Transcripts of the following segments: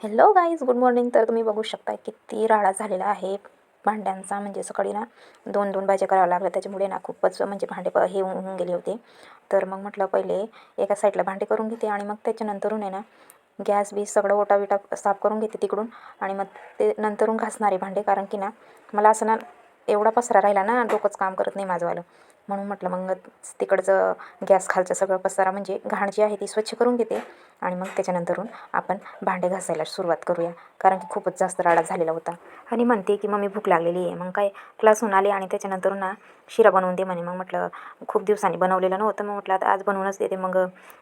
Hello guys, good morning. तर तुम्ही बघू शकता किती राडा झालेला आहे भांड्यांचा. म्हणजे सकाळी ना दोन दोन भाज्या कराव्या लागल्या, त्याच्यामुळे ना खूपच म्हणजे भांडे हे होऊन गेले होते. तर मग म्हटलं पहिले एका साईडला भांडे करून घेते आणि मग त्याच्यानंतरून आहे ना गॅस बीस सगळं ओटाविटा साफ करून घेते तिकडून. आणि मग ते नंतरून घासणारे भांडे, कारण की ना मला असं ना एवढा पसरा राहिला ना, डोकंच काम करत नाही माझंवालं. म्हणून म्हटलं मग तिकडचं गॅस खालचं सगळं पसारा म्हणजे घाण जी आहे ती स्वच्छ करून घेते आणि मग त्याच्यानंतरून आपण भांडे घासायला सुरुवात करूया, कारण की खूपच जास्त राडा झालेला होता. आणि म्हणते की मम्मी भूक लागलेली आहे. मग काय क्लासहून आले आणि त्याच्यानंतर ना शिरा बनवून दे म्हणे. मग म्हटलं खूप दिवसांनी बनवलेलं नव्हतं, मग म्हटलं आता आज बनवूनच देते. मग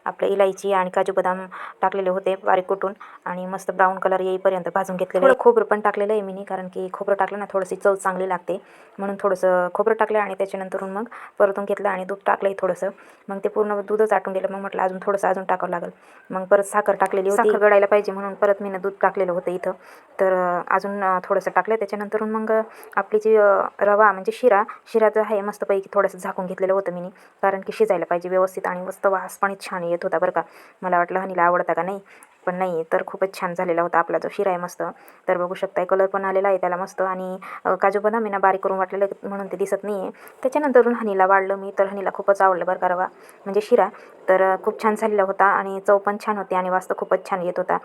आपलं इलायची आणि काजू बदाम टाकलेले होते बारीक कुटून आणि मस्त ब्राऊन कलर येईपर्यंत भाजून घेतलेलं. थोडं खोबरं पण टाकलेलं आहे मी, कारण की खोबरं टाकलं ना थोडीशी चव चांगली लागते, म्हणून थोडंसं खोबरं टाकलं आणि त्याच्यानंतरून मग परतून घेतलं आणि दूध टाकलं थोडंसं. मग ते पूर्ण दूधच आटून गेलं. मग म्हटलं अजून थोडंसं अजून टाकावं लागेल. मग परत साखर टाकलेली होती, साखर गळायला पाहिजे म्हणून परत मी दूध टाकलेलं होतं इथं. तर अजून थोडंसं टाकलं. त्याच्यानंतरून मग आपली जी रवा म्हणजे शिरा जो आहे मस्तपैकी थोडंसं झाकून घेतलेलं होतं मी, कारण की शिजायला पाहिजे व्यवस्थित आणि मस्त वास पण छान येत होता बरं का. मला वाटलं हनीला आवडता का नाही, पण नाही, तर खूपच छान झालेला होता आपला जो शिरा आहे मस्त. तर बघू शकताय कलर पण आलेला आहे त्याला मस्त. आणि काजू बदाम ना बारीक करून वाटलेलं म्हणून ते दिसत नाही आहे. त्याच्यानंतरून हनीला वाढलं मी, तर हनीला खूपच आवडलं बरं का रवा म्हणजे शिरा. तर खूप छान झालेला होता आणि चव पण छान होती आणि वास तर खूपच छान येत होता.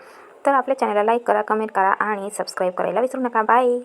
तर आपल्या चॅनलला लाईक करा, कमेंट करा आणि सबस्क्राईब करायला विसरू नका. बाय.